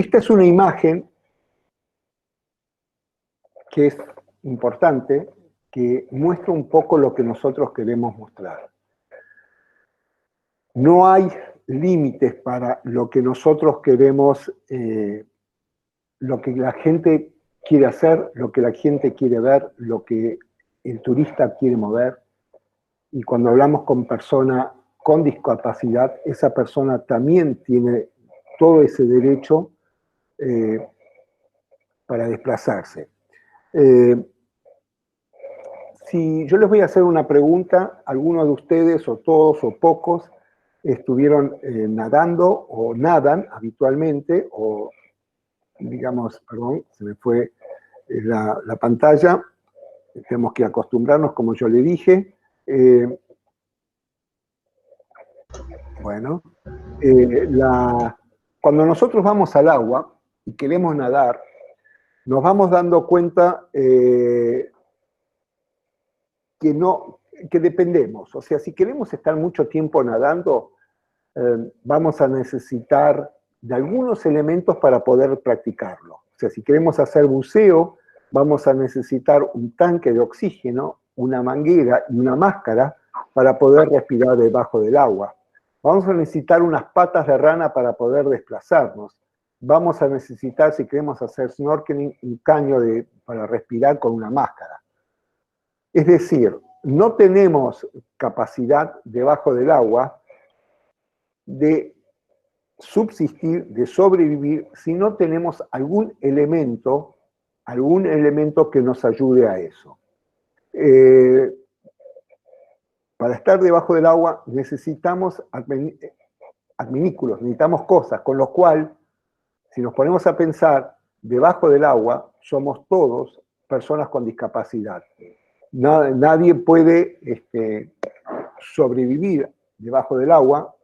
Esta es una imagen que es importante, que muestra un poco lo que nosotros queremos mostrar. No hay límites para lo que nosotros queremos, lo que la gente quiere hacer, lo que la gente quiere ver, lo que el turista quiere mover. Y cuando hablamos con persona con discapacidad, esa persona también tiene todo ese derecho para desplazarse. Si yo les voy a hacer una pregunta, algunos de ustedes, o todos o pocos, estuvieron nadando o nadan habitualmente, o digamos, perdón, se me fue la pantalla, tenemos que acostumbrarnos, como yo le dije. Bueno, cuando nosotros vamos al agua y queremos nadar, nos vamos dando cuenta que dependemos. O sea, si queremos estar mucho tiempo nadando, vamos a necesitar de algunos elementos para poder practicarlo. O sea, si queremos hacer buceo, vamos a necesitar un tanque de oxígeno, una manguera y una máscara para poder respirar debajo del agua. Vamos a necesitar unas patas de rana para poder desplazarnos. Vamos a necesitar, si queremos hacer snorkeling, un caño para respirar con una máscara. Es decir, no tenemos capacidad debajo del agua de subsistir, de sobrevivir, si no tenemos algún elemento que nos ayude a eso. Para estar debajo del agua necesitamos adminículos, necesitamos cosas, con lo cual, si nos ponemos a pensar, debajo del agua somos todos personas con discapacidad. Nadie puede sobrevivir debajo del agua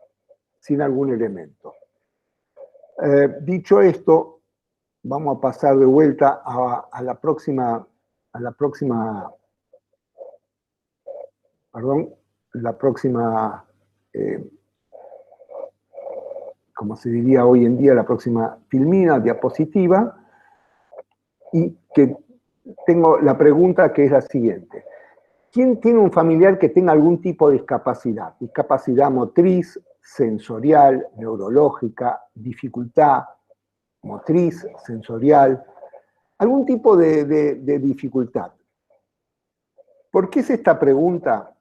sin algún elemento. Dicho esto, vamos a pasar de vuelta a la próxima, como se diría hoy en día, la próxima filmina, diapositiva, y que tengo la pregunta que es la siguiente. ¿Quién tiene un familiar que tenga algún tipo de discapacidad? Discapacidad motriz, sensorial, neurológica, dificultad motriz, sensorial, algún tipo de dificultad. ¿Por qué es esta pregunta?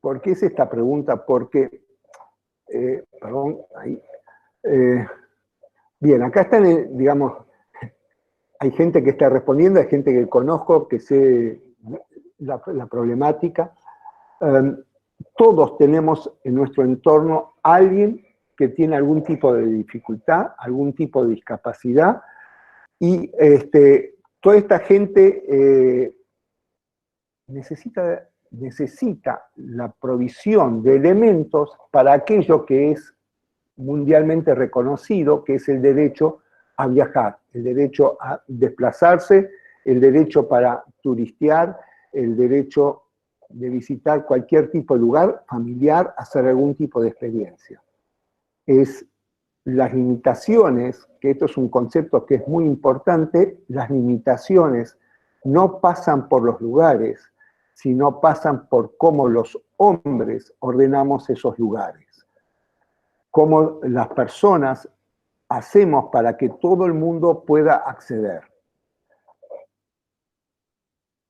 ¿Por qué es esta pregunta? Porque, perdón, ahí. Bien, acá están, digamos, hay gente que está respondiendo, hay gente que conozco, que sé la problemática. Todos tenemos en nuestro entorno a alguien que tiene algún tipo de dificultad, algún tipo de discapacidad, y toda esta gente necesita la provisión de elementos para aquello que es mundialmente reconocido, que es el derecho a viajar, el derecho a desplazarse, el derecho para turistear, el derecho de visitar cualquier tipo de lugar familiar, hacer algún tipo de experiencia. Es las limitaciones, que esto es un concepto que es muy importante, las limitaciones no pasan por los lugares, sino pasan por cómo los hombres ordenamos esos lugares. Cómo las personas hacemos para que todo el mundo pueda acceder.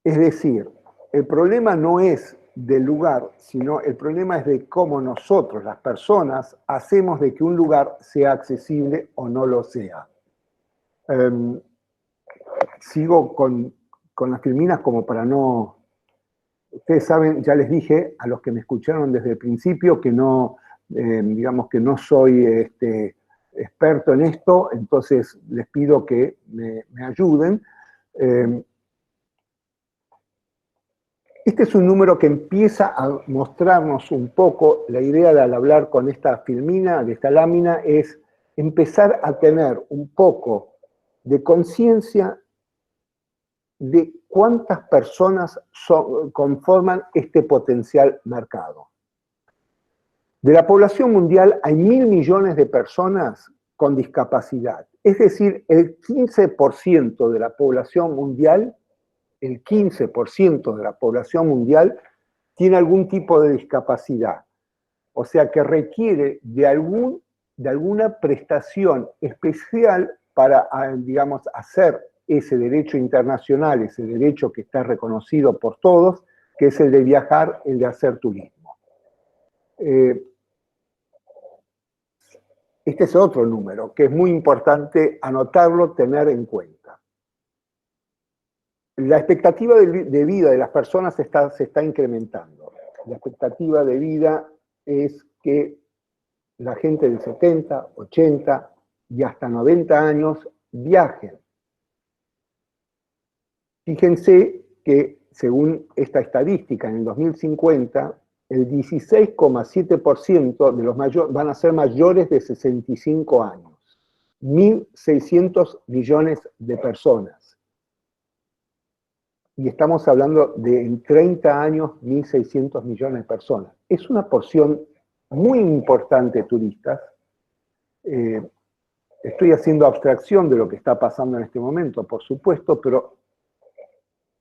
Es decir, el problema no es del lugar, sino el problema es de cómo nosotros, las personas, hacemos de que un lugar sea accesible o no lo sea. Sigo con las filminas como para no... Ustedes saben, ya les dije a los que me escucharon desde el principio que no, digamos que no soy experto en esto, entonces les pido que me ayuden. Este es un número que empieza a mostrarnos un poco, la idea de al hablar con esta filmina, de esta lámina, es empezar a tener un poco de conciencia de cuántas personas conforman este potencial mercado. De la población mundial hay 1.000 millones de personas con discapacidad Es decir, el 15% de la población mundial, el 15% de la población mundial tiene algún tipo de discapacidad. O sea que requiere de alguna prestación especial para, digamos, hacer ese derecho internacional, ese derecho que está reconocido por todos, que es el de viajar, el de hacer turismo. Este es otro número que es muy importante anotarlo, tener en cuenta. La expectativa de vida de las personas se está incrementando. La expectativa de vida es que la gente de 70, 80 y hasta 90 años viajen. Fíjense que, según esta estadística, en el 2050, el 16,7% de los mayores van a ser mayores de 65 años. 1.600 millones de personas. Y estamos hablando de en 30 años, 1.600 millones de personas. Es una porción muy importante de turistas. Estoy haciendo abstracción de lo que está pasando en este momento, por supuesto, pero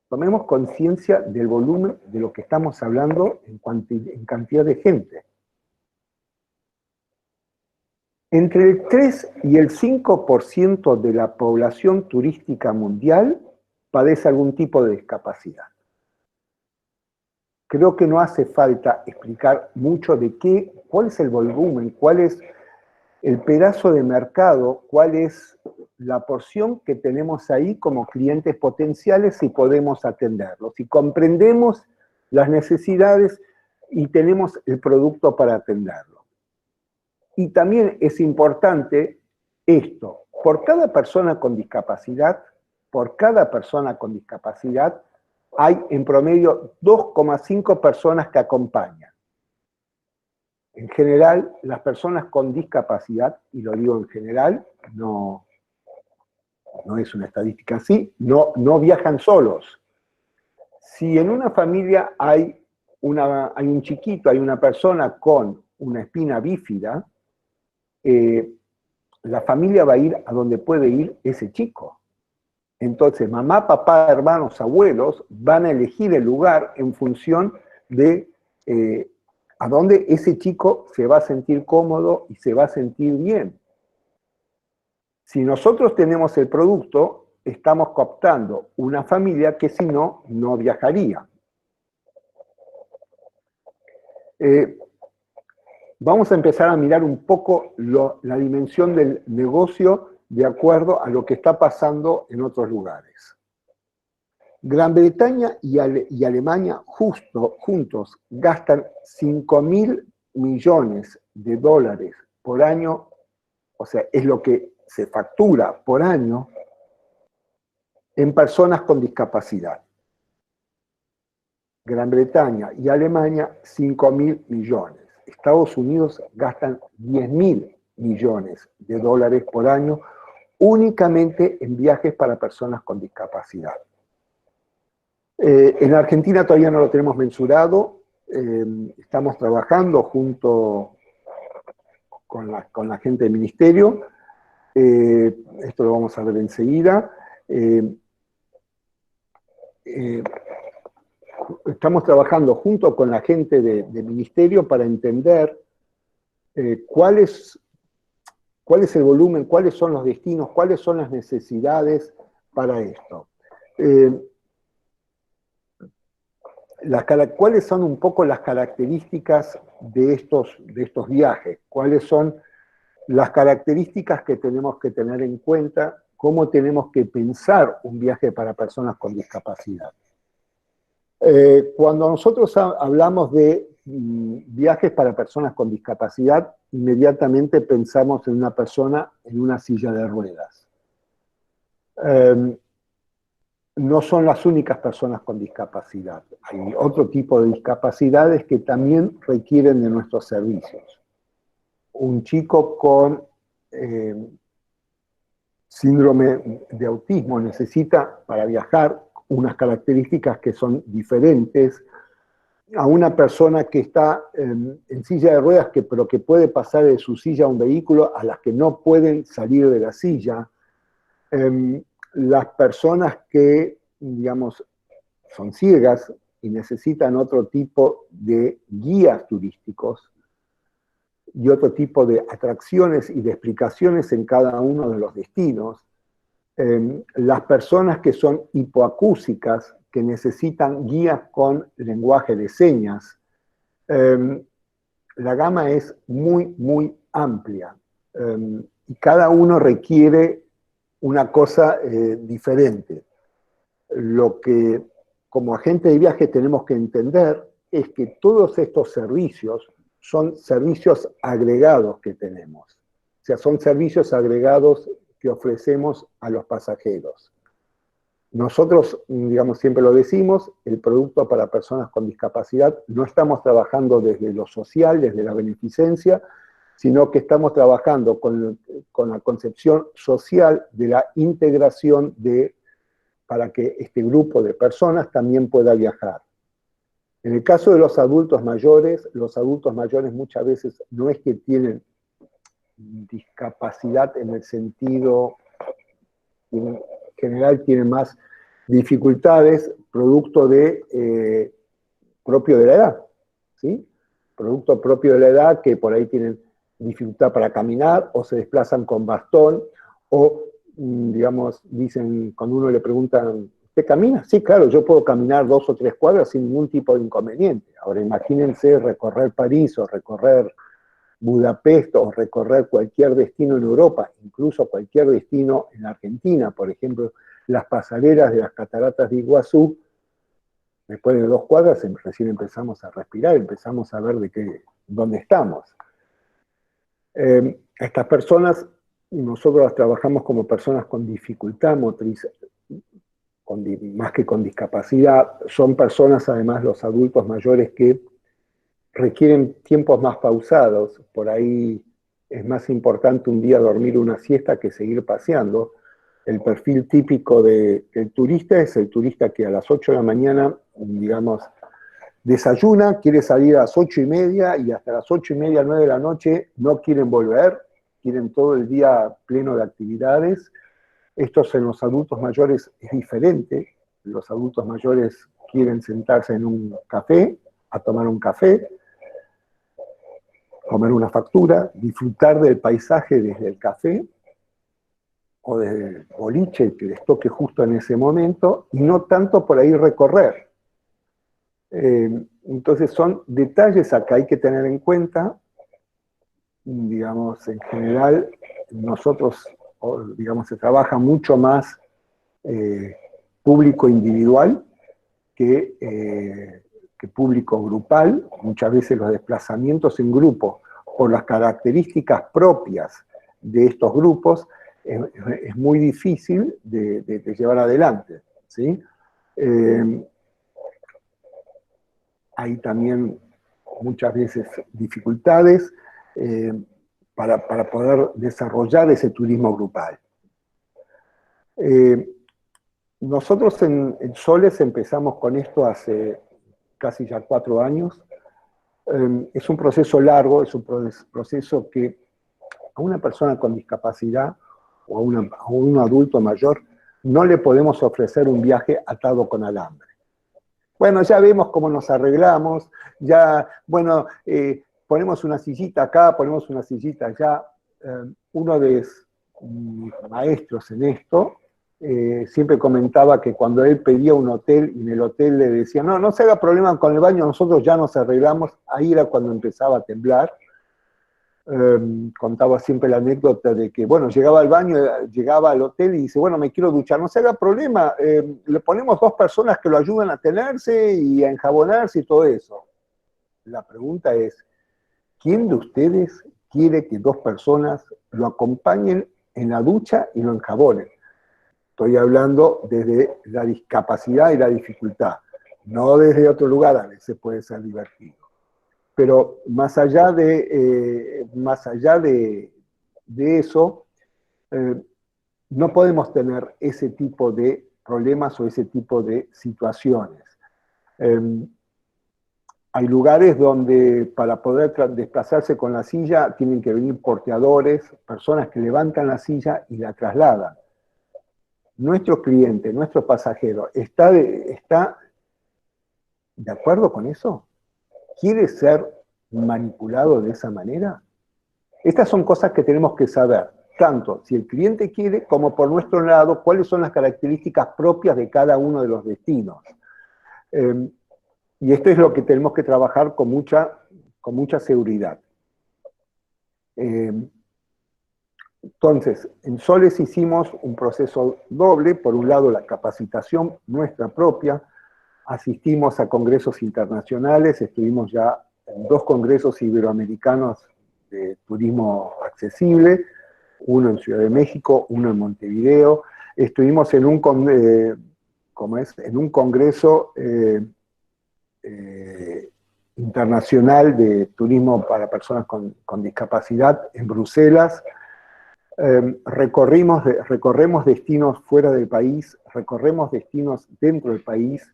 tomemos conciencia del volumen de lo que estamos hablando en cantidad de gente. Entre el 3 y el 5% de la población turística mundial padece algún tipo de discapacidad. Creo que no hace falta explicar mucho de cuál es el volumen, cuál es el pedazo de mercado, cuál es la porción que tenemos ahí como clientes potenciales si podemos atenderlos, si comprendemos las necesidades y tenemos el producto para atenderlo. Y también es importante esto, por cada persona con discapacidad, hay en promedio 2,5 personas que acompañan. En general, las personas con discapacidad, y lo digo en general, no es una estadística así, no viajan solos. Si en una familia hay un chiquito, hay una persona con una espina bífida, la familia va a ir a donde puede ir ese chico. Entonces, mamá, papá, hermanos, abuelos van a elegir el lugar en función de a dónde ese chico se va a sentir cómodo y se va a sentir bien. Si nosotros tenemos el producto, estamos cooptando una familia que si no, no viajaría. Vamos a empezar a mirar un poco la dimensión del negocio de acuerdo a lo que está pasando en otros lugares. Gran Bretaña y Alemania juntos gastan 5.000 millones de dólares por año, o sea, es lo que se factura por año en personas con discapacidad. Gran Bretaña y Alemania, 5.000 millones. Estados Unidos gastan 10.000 millones de dólares por año únicamente en viajes para personas con discapacidad. En Argentina todavía no lo tenemos mensurado, estamos trabajando junto con la gente del ministerio, esto lo vamos a ver enseguida. Estamos trabajando junto con la gente del ministerio para entender cuál es el volumen, cuáles son los destinos, cuáles son las necesidades para esto. ¿Cuáles son un poco las características de estos viajes? ¿Cuáles son las características que tenemos que tener en cuenta? ¿Cómo tenemos que pensar un viaje para personas con discapacidad? Cuando nosotros hablamos de viajes para personas con discapacidad, inmediatamente pensamos en una persona en una silla de ruedas. No son las únicas personas con discapacidad. Hay otro tipo de discapacidades que también requieren de nuestros servicios. Un chico con síndrome de autismo necesita, para viajar, unas características que son diferentes a una persona que está en silla de ruedas, pero que puede pasar de su silla a un vehículo, a las que no pueden salir de la silla, las personas que, digamos, son ciegas y necesitan otro tipo de guías turísticos y otro tipo de atracciones y de explicaciones en cada uno de los destinos, las personas que son hipoacúsicas, que necesitan guías con lenguaje de señas. La gama es muy, muy amplia y cada uno requiere una cosa diferente. Lo que como agente de viaje tenemos que entender es que todos estos servicios son servicios agregados que tenemos. O sea, son servicios agregados que ofrecemos a los pasajeros. Nosotros, digamos, siempre lo decimos, el producto para personas con discapacidad no estamos trabajando desde lo social, desde la beneficencia, sino que estamos trabajando con la concepción social de la integración para que este grupo de personas también pueda viajar. En el caso de los adultos mayores muchas veces no es que tienen discapacidad en el sentido en general, tienen más dificultades producto propio de la edad, ¿sí? Producto propio de la edad, que por ahí tienen dificultad para caminar o se desplazan con bastón o, digamos, dicen, cuando uno le preguntan, ¿usted camina? Sí, claro, yo puedo caminar 2 o 3 cuadras sin ningún tipo de inconveniente. Ahora imagínense recorrer París o recorrer Budapest o recorrer cualquier destino en Europa, incluso cualquier destino en Argentina, por ejemplo, las pasarelas de las cataratas de Iguazú. Después de 2 cuadras recién empezamos a respirar, empezamos a ver dónde estamos. Estas personas, nosotros las trabajamos como personas con dificultad motriz, más que con discapacidad. Son personas, además, los adultos mayores que requieren tiempos más pausados. Por ahí es más importante un día dormir una siesta que seguir paseando. El perfil típico del turista es el turista que a las 8 de la mañana, digamos, desayuna, quiere salir a las 8:30 y hasta las 8:30, 9 de la noche no quieren volver, quieren todo el día pleno de actividades. Esto en los adultos mayores es diferente. Los adultos mayores quieren sentarse en un café, a tomar un café, comer una factura, disfrutar del paisaje desde el café o desde el boliche que les toque justo en ese momento, y no tanto por ahí recorrer. Entonces son detalles acá hay que tener en cuenta. Digamos, en general, nosotros, digamos, se trabaja mucho más público individual que público grupal. Muchas veces los desplazamientos en grupo, por las características propias de estos grupos, es muy difícil de llevar adelante, ¿sí? Hay también muchas veces dificultades para poder desarrollar ese turismo grupal. Nosotros en Soles empezamos con esto hace casi ya 4 años. Es un proceso largo, es un proceso que a una persona con discapacidad o a un adulto mayor no le podemos ofrecer un viaje atado con alambre. Bueno, ya vemos cómo nos arreglamos, ya, bueno, ponemos una sillita acá, ponemos una sillita allá. Uno de mis maestros en esto siempre comentaba que cuando él pedía un hotel y en el hotel le decía, no, no se haga problema con el baño, nosotros ya nos arreglamos, ahí era cuando empezaba a temblar. Contaba siempre la anécdota de que, bueno, llegaba al baño, llegaba al hotel y dice, bueno, me quiero duchar, no se haga problema, le ponemos 2 personas que lo ayudan a tenerse y a enjabonarse y todo eso. La pregunta es, ¿quién de ustedes quiere que 2 personas lo acompañen en la ducha y lo enjabonen? Estoy hablando desde la discapacidad y la dificultad, no desde otro lugar, a veces puede ser divertido. Pero más allá de eso, no podemos tener ese tipo de problemas o ese tipo de situaciones. Hay lugares donde para poder desplazarse con la silla tienen que venir porteadores, personas que levantan la silla y la trasladan. Nuestro cliente, nuestro pasajero, ¿está de acuerdo con eso? ¿Quiere ser manipulado de esa manera? Estas son cosas que tenemos que saber, tanto si el cliente quiere como por nuestro lado, cuáles son las características propias de cada uno de los destinos. Y esto es lo que tenemos que trabajar con mucha seguridad. Entonces, en Soles hicimos un proceso doble, por un lado la capacitación nuestra propia, asistimos a congresos internacionales, estuvimos ya en 2 congresos iberoamericanos de turismo accesible, uno en Ciudad de México, uno en Montevideo, estuvimos en un congreso internacional de turismo para personas con discapacidad en Bruselas. Recorremos destinos fuera del país, recorremos destinos dentro del país.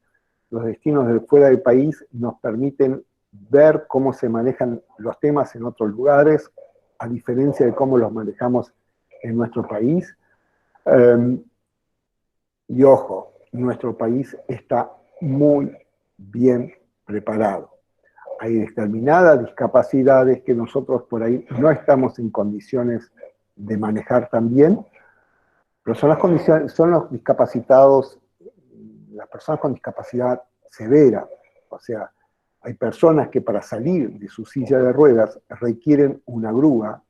Los destinos de fuera del país nos permiten ver cómo se manejan los temas en otros lugares, a diferencia de cómo los manejamos en nuestro país. Y ojo, nuestro país está muy bien preparado. Hay determinadas discapacidades que nosotros por ahí no estamos en condiciones de manejar también, pero son los discapacitados, las personas con discapacidad severa. O sea, hay personas que para salir de su silla de ruedas requieren una grúa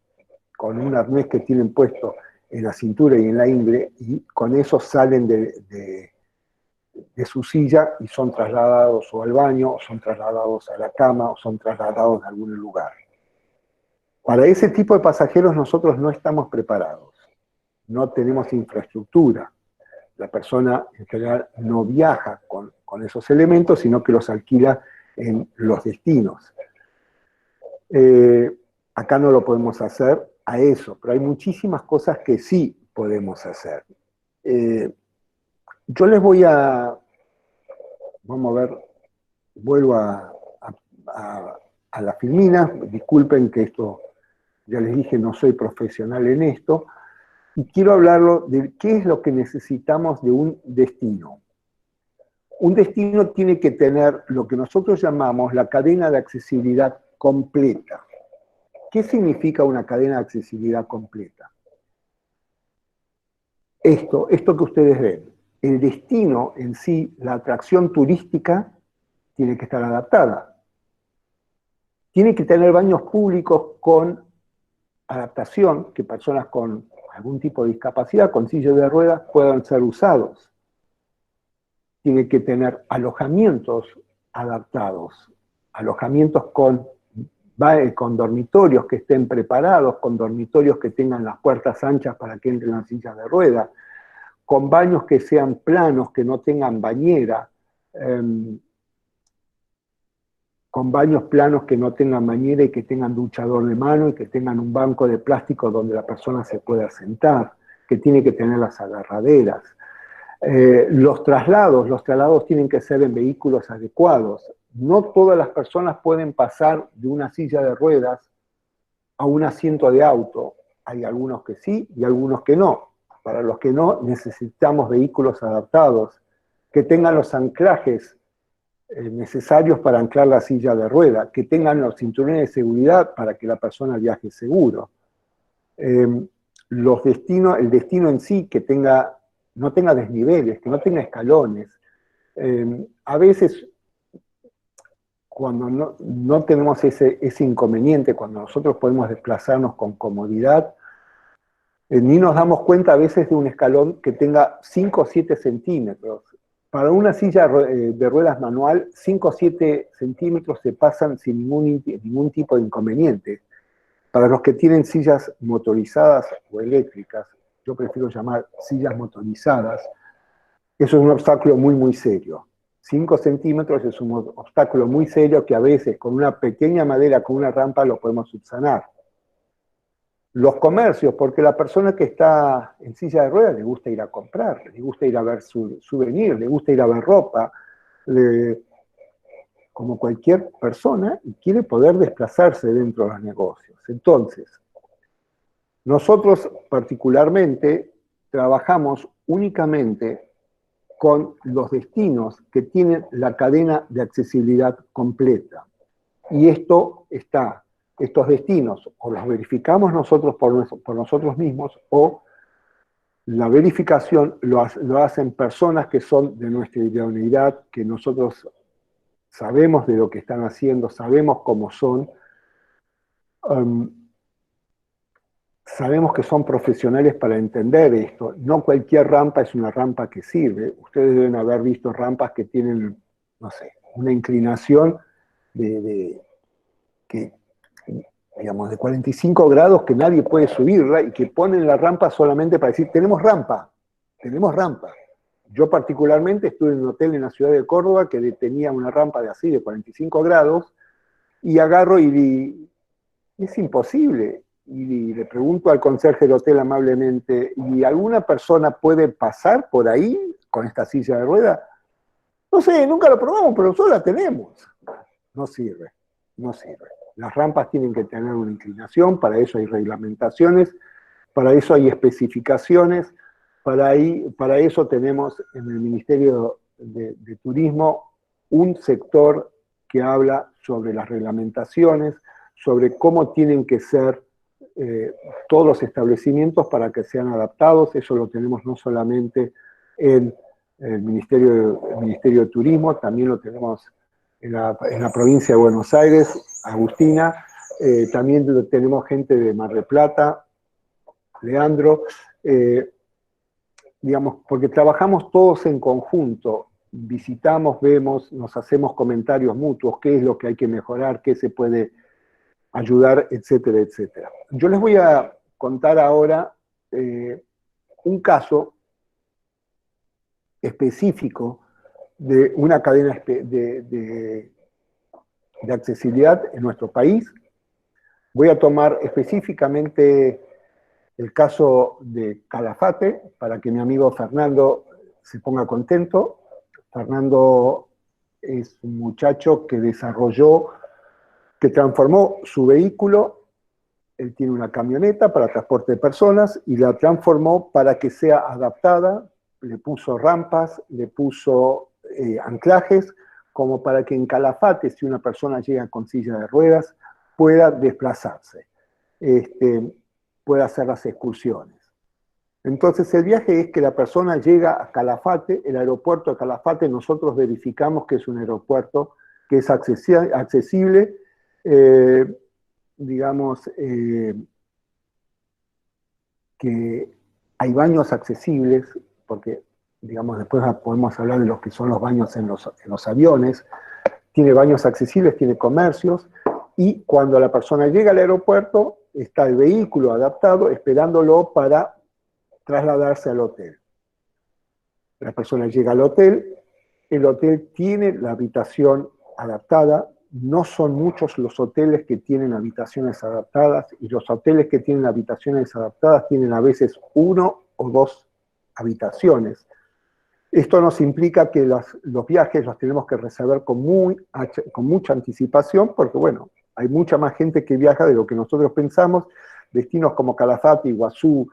con un arnés que tienen puesto en la cintura y en la ingle, y con eso salen de su silla y son trasladados o al baño, o son trasladados a la cama, o son trasladados a algún lugar. Para ese tipo de pasajeros nosotros no estamos preparados, no tenemos infraestructura. La persona en general no viaja con esos elementos, sino que los alquila en los destinos. Acá no lo podemos hacer a eso, pero hay muchísimas cosas que sí podemos hacer. Yo les vamos a ver, vuelvo a la filmina, disculpen que esto, ya les dije, no soy profesional en esto, y quiero hablarlo de qué es lo que necesitamos de un destino. Un destino tiene que tener lo que nosotros llamamos la cadena de accesibilidad completa. ¿Qué significa una cadena de accesibilidad completa? Esto que ustedes ven, el destino en sí, la atracción turística, tiene que estar adaptada. Tiene que tener baños públicos con adaptación, que personas con algún tipo de discapacidad, con silla de ruedas, puedan ser usados. Tiene que tener alojamientos adaptados, alojamientos con dormitorios que estén preparados, con dormitorios que tengan las puertas anchas para que entren las sillas de ruedas, con baños que sean planos, que no tengan bañera, con baños planos que no tengan bañera y que tengan duchador de mano y que tengan un banco de plástico donde la persona se pueda sentar, que tiene que tener las agarraderas. Los traslados tienen que ser en vehículos adecuados. No todas las personas pueden pasar de una silla de ruedas a un asiento de auto. Hay algunos que sí y algunos que no. Para los que no, necesitamos vehículos adaptados, que tengan los anclajes necesarios para anclar la silla de rueda, que tengan los cinturones de seguridad para que la persona viaje seguro. El destino en sí, que no tenga desniveles, que no tenga escalones. A veces, cuando no tenemos ese inconveniente, cuando nosotros podemos desplazarnos con comodidad, ni nos damos cuenta a veces de un escalón que tenga 5 o 7 centímetros. Para una silla de ruedas manual, 5 o 7 centímetros se pasan sin ningún tipo de inconveniente. Para los que tienen sillas motorizadas o eléctricas, yo prefiero llamar sillas motorizadas, eso es un obstáculo muy, muy serio. 5 centímetros es un obstáculo muy serio que a veces con una pequeña madera, con una rampa, lo podemos subsanar. Los comercios, porque la persona que está en silla de ruedas le gusta ir a comprar, le gusta ir a ver souvenir, le gusta ir a ver ropa, como cualquier persona y quiere poder desplazarse dentro de los negocios. Entonces, nosotros particularmente trabajamos únicamente con los destinos que tienen la cadena de accesibilidad completa. Y estos destinos o los verificamos nosotros por nosotros mismos, o la verificación lo hacen personas que son de nuestra idoneidad, que nosotros sabemos de lo que están haciendo, sabemos cómo son, sabemos que son profesionales para entender esto. No cualquier rampa es una rampa que sirve. Ustedes deben haber visto rampas que tienen, no sé, una inclinación digamos, de 45 grados que nadie puede subirla y que ponen la rampa solamente para decir, tenemos rampa, tenemos rampa. Yo particularmente estuve en un hotel en la ciudad de Córdoba que tenía una rampa de así, de 45 grados, y agarro y es imposible. Y le pregunto al conserje del hotel amablemente, ¿y alguna persona puede pasar por ahí con esta silla de rueda? No sé, nunca lo probamos, pero nosotros la tenemos. No sirve, no sirve. Las rampas tienen que tener una inclinación, para eso hay reglamentaciones, para eso hay especificaciones, para eso tenemos en el Ministerio de Turismo un sector que habla sobre las reglamentaciones, sobre cómo tienen que ser todos los establecimientos para que sean adaptados. Eso lo tenemos no solamente en el Ministerio de Turismo, también lo tenemos en la provincia de Buenos Aires, Agustina, también tenemos gente de Mar del Plata, Leandro, digamos, porque trabajamos todos en conjunto, visitamos, vemos, nos hacemos comentarios mutuos, qué es lo que hay que mejorar, qué se puede ayudar, etcétera, etcétera. Yo les voy a contar ahora un caso específico de una cadena de accesibilidad en nuestro país. Voy a tomar específicamente el caso de Calafate, para que mi amigo Fernando se ponga contento. Fernando es un muchacho que que transformó su vehículo. Él tiene una camioneta para transporte de personas y la transformó para que sea adaptada, le puso rampas, le puso anclajes, como para que en Calafate, si una persona llega con silla de ruedas, pueda desplazarse, pueda hacer las excursiones. Entonces el viaje es que la persona llega a Calafate, el aeropuerto de Calafate, nosotros verificamos que es un aeropuerto que es accesible, digamos, que hay baños accesibles, porque, digamos, después podemos hablar de los que son los baños en los aviones, tiene baños accesibles, tiene comercios, y cuando la persona llega al aeropuerto, está el vehículo adaptado, esperándolo para trasladarse al hotel. La persona llega al hotel, el hotel tiene la habitación adaptada. No son muchos los hoteles que tienen habitaciones adaptadas, y los hoteles que tienen habitaciones adaptadas tienen a veces 1 o 2 habitaciones. Esto nos implica que los viajes los tenemos que reservar con mucha anticipación, porque bueno, hay mucha más gente que viaja de lo que nosotros pensamos. Destinos como Calafate, Iguazú,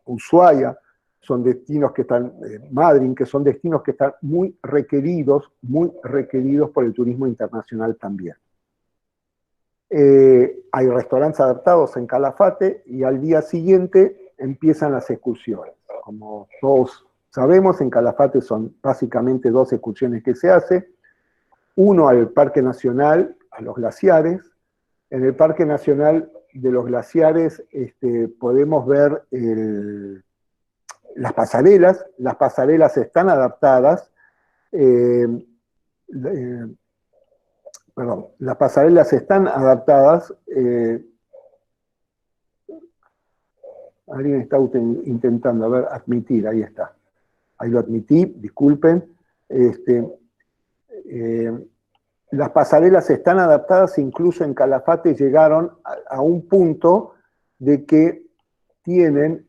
Ushuaia, son destinos que están, Madryn, que son destinos que están muy requeridos por el turismo internacional también. Hay restaurantes adaptados en Calafate y al día siguiente empiezan las excursiones. Como todos sabemos, en Calafate son básicamente 2 excursiones que se hacen. Uno al Parque Nacional, a los glaciares. En el Parque Nacional de los Glaciares podemos ver las pasarelas están adaptadas, las pasarelas están adaptadas, alguien está intentando, a ver, admitir, ahí está, ahí lo admití, disculpen, las pasarelas están adaptadas, incluso en Calafate llegaron a un punto de que tienen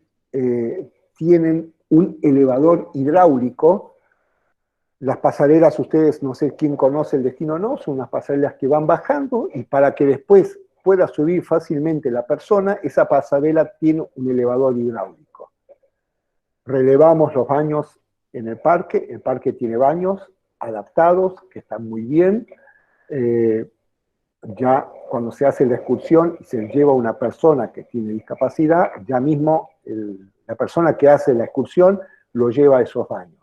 un elevador hidráulico. Las pasarelas, ustedes, no sé quién conoce el destino o no, son unas pasarelas que van bajando y para que después pueda subir fácilmente la persona, esa pasarela tiene un elevador hidráulico. Relevamos los baños en el parque tiene baños adaptados, que están muy bien. Ya cuando se hace la excursión y se lleva una persona que tiene discapacidad, ya mismo la persona que hace la excursión lo lleva a esos baños.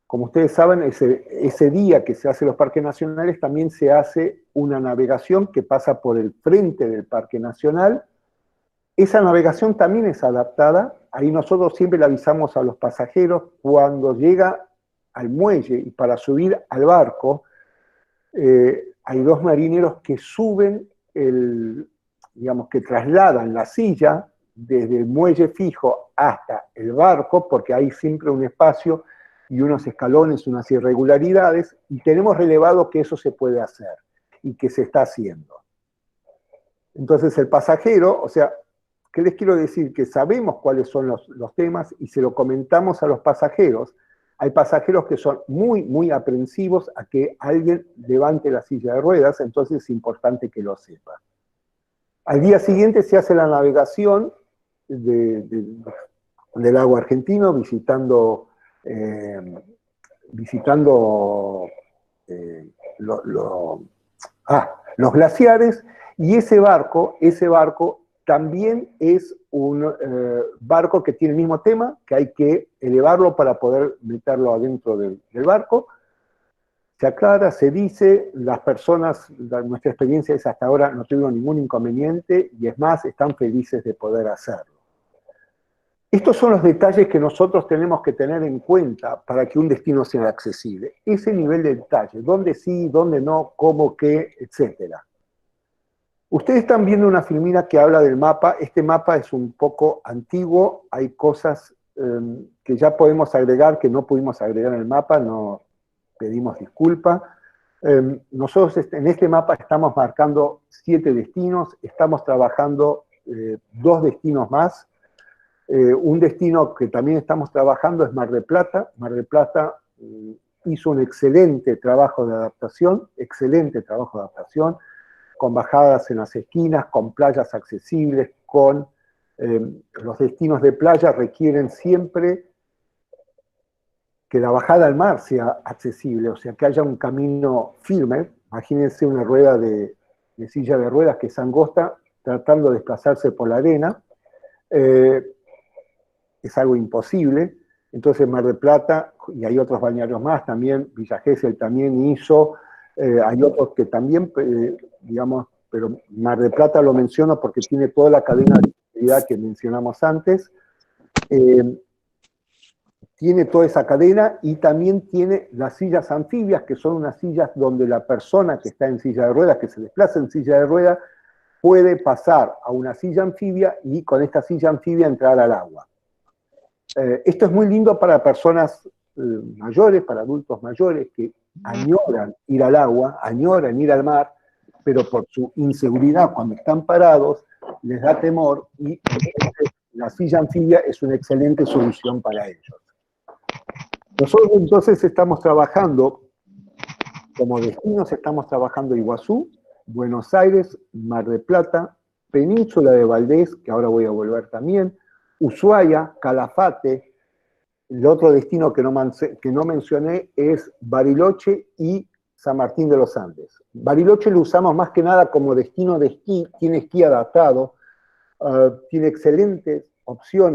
Como ustedes saben, ese día que se hace los parques nacionales también se hace una navegación que pasa por el frente del Parque Nacional. Esa navegación también es adaptada. Ahí nosotros siempre le avisamos a los pasajeros cuando llega al muelle y para subir al barco, hay dos marineros que suben, digamos que trasladan la silla desde el muelle fijo hasta el barco, porque hay siempre un espacio y unos escalones, unas irregularidades, y tenemos relevado que eso se puede hacer y que se está haciendo. Entonces el pasajero, o sea, ¿qué les quiero decir? Que sabemos cuáles son los temas y se lo comentamos a los pasajeros. Hay pasajeros que son muy, muy aprensivos a que alguien levante la silla de ruedas, entonces es importante que lo sepa. Al día siguiente se hace la navegación del lago argentino, visitando los glaciares, y ese barco también es un barco que tiene el mismo tema, que hay que elevarlo para poder meterlo adentro del barco. Se aclara, se dice, las personas, nuestra experiencia es hasta ahora no tuvieron ningún inconveniente, y es más, están felices de poder hacerlo. Estos son los detalles que nosotros tenemos que tener en cuenta para que un destino sea accesible. Ese nivel de detalle, dónde sí, dónde no, cómo, qué, etc. Ustedes están viendo una filmina que habla del mapa. Este mapa es un poco antiguo, hay cosas que ya podemos agregar que no pudimos agregar en el mapa, no pedimos disculpa. Nosotros en este mapa estamos marcando 7 destinos, estamos trabajando 2 destinos más. Un destino que también estamos trabajando es Mar del Plata. Mar del Plata hizo un excelente trabajo de adaptación, con bajadas en las esquinas, con playas accesibles, con los destinos de playa requieren siempre que la bajada al mar sea accesible, o sea, que haya un camino firme. Imagínense una rueda de silla de ruedas que es angosta, tratando de desplazarse por la arena. Es algo imposible. Entonces Mar del Plata, y hay otros balnearios más también, Villa Gesell también hizo, hay otros que también, digamos, pero Mar del Plata lo menciono porque tiene toda la cadena de actividad que mencionamos antes, tiene toda esa cadena y también tiene las sillas anfibias, que son unas sillas donde la persona que está en silla de ruedas, que se desplaza en silla de ruedas, puede pasar a una silla anfibia y con esta silla anfibia entrar al agua. Esto es muy lindo para personas mayores, para adultos mayores que añoran ir al agua, añoran ir al mar, pero por su inseguridad cuando están parados les da temor y la silla anfibia es una excelente solución para ellos. Nosotros entonces estamos trabajando, como destinos estamos trabajando Iguazú, Buenos Aires, Mar del Plata, Península de Valdés, que ahora voy a volver también, Ushuaia, Calafate. El otro destino que no mencioné es Bariloche y San Martín de los Andes. Bariloche lo usamos más que nada como destino de esquí, tiene esquí adaptado, tiene excelentes opciones